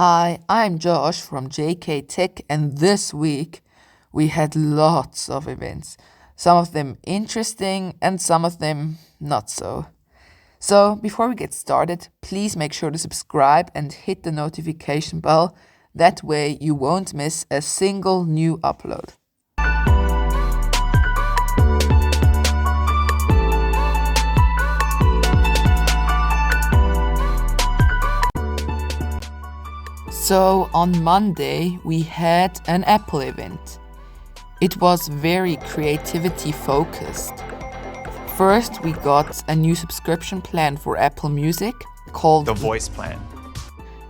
Hi, I'm Josh from JK Tech, and this week we had lots of events. Some of them interesting and some of them not so. So, before we get started, please make sure to subscribe and hit the notification bell. That way, you won't miss a single new upload. So on Monday, we had an Apple event. It was very creativity focused. First, we got a new subscription plan for Apple Music called The Voice Plan,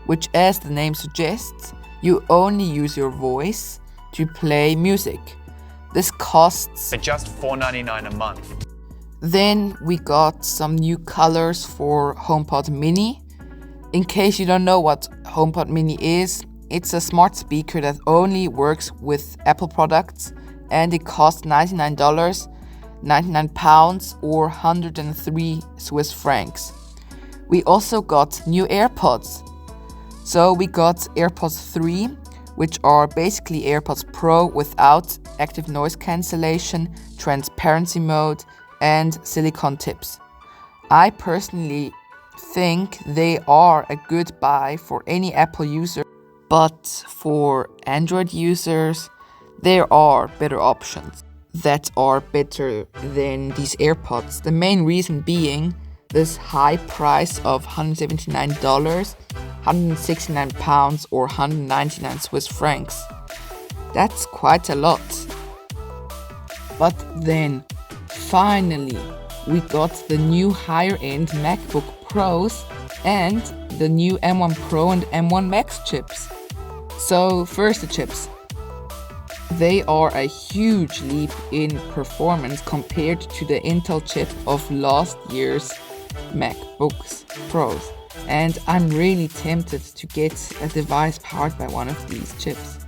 which, as the name suggests, you only use your voice to play music. This costs. at just $4.99 a month. Then we got some new colors for HomePod Mini. In case you don't know what HomePod Mini is, it's a smart speaker that only works with Apple products, and it costs $99, 99 pounds, or 103 Swiss francs. We also got new AirPods. So we got AirPods 3, which are basically AirPods Pro without active noise cancellation, transparency mode, and silicone tips. I personally think they are a good buy for any Apple user, but for Android users, there are better options that are better than these AirPods. The main reason being this high price of $179, 169 pounds, or 199 Swiss francs. That's quite a lot. But then, finally, we got the new higher-end MacBook Pros and the new M1 Pro and M1 Max chips. So first the chips. They are a huge leap in performance compared to the Intel chip of last year's MacBooks Pros. And I'm really tempted to get a device powered by one of these chips.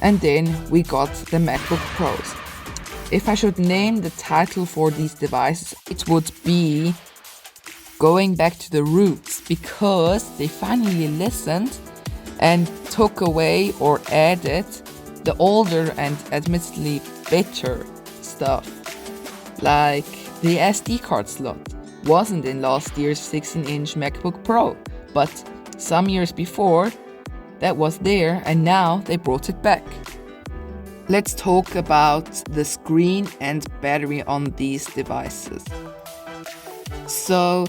And then we got the MacBook Pros. If I should name the title for these devices, it would be Going Back to the Roots, because they finally listened and took away or added the older and admittedly better stuff. Like the SD card slot wasn't in last year's 16-inch MacBook Pro, but some years before that was there, and now they brought it back. Let's talk about the screen and battery on these devices. So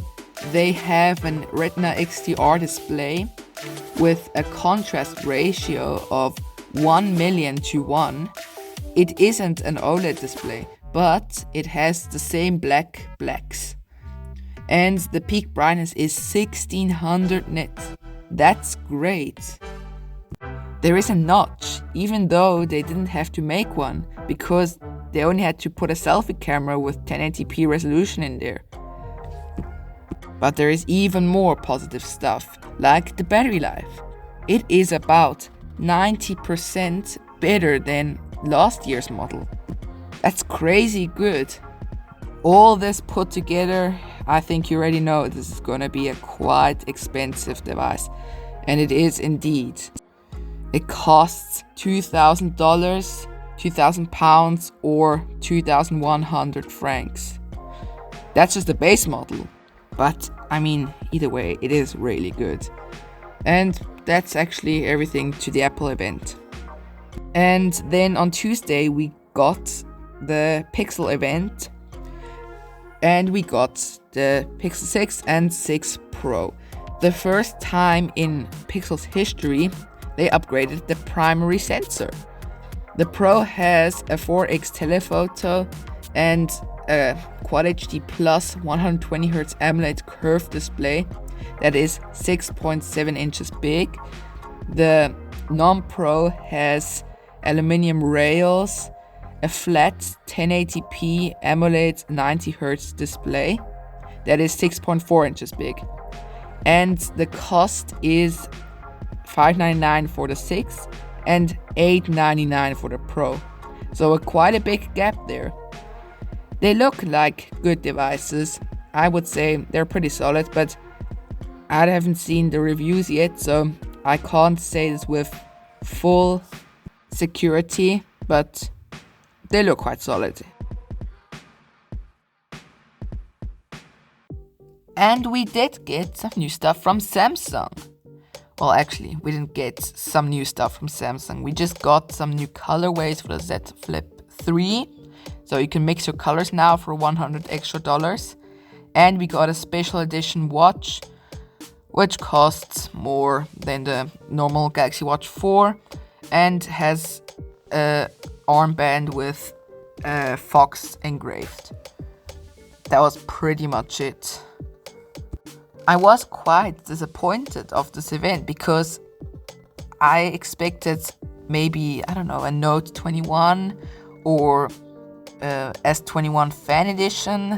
they have an Retina XDR display with a contrast ratio of 1,000,000 to 1. It isn't an OLED display, but it has the same blacks. And the peak brightness is 1600 nits. That's great. There is a notch, even though they didn't have to make one, because they only had to put a selfie camera with 1080p resolution in there. But there is even more positive stuff, like the battery life. It is about 90% better than last year's model. That's crazy good. All this put together, I think you already know this is gonna be a quite expensive device. And it is indeed. It costs $2,000, 2,000 pounds, or 2,100 francs. That's just the base model. But, I mean, either way, it is really good. And that's actually everything to the Apple event. And then on Tuesday, we got the Pixel event. And we got the Pixel 6 and 6 Pro. The first time in Pixel's history, they upgraded the primary sensor. The Pro has a 4x telephoto and a Quad HD Plus 120Hz AMOLED curved display that is 6.7 inches big. The non-Pro has aluminium rails, a flat 1080p AMOLED 90Hz display that is 6.4 inches big. And the cost is $599 for the 6 and $899 for the Pro. So quite a big gap there. They look like good devices. I would say they're pretty solid, but I haven't seen the reviews yet, so I can't say this with full security, but they look quite solid. And we did get some new stuff from Samsung. Well, actually, we didn't get some new stuff from Samsung. We just got some new colorways for the Z Flip 3. So you can mix your colors now for $100 extra. And we got a special edition watch, which costs more than the normal Galaxy Watch 4 and has a armband with Fox engraved. That was pretty much it. I was quite disappointed of this event because I expected maybe, I don't know, a Note 21 or S21 Fan Edition,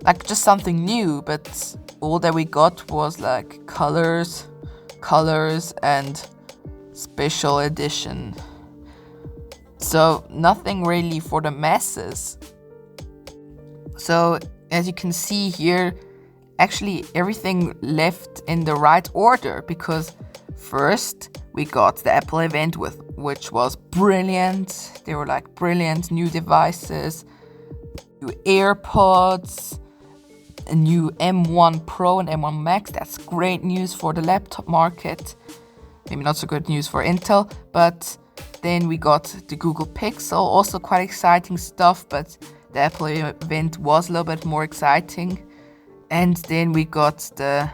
like just something new, but all that we got was like colors, and special edition. So nothing really for the masses. So as you can see here, actually everything left in the right order, because first we got the Apple event which was brilliant. They were like brilliant new devices, new AirPods, a new M1 Pro and M1 Max. That's great news for the laptop market. Maybe not so good news for Intel, but then we got the Google Pixel, also quite exciting stuff, but the Apple event was a little bit more exciting. And then we got the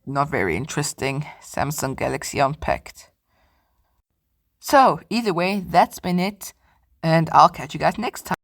not very interesting Samsung Galaxy Unpacked. So either way, that's been it, and I'll catch you guys next time.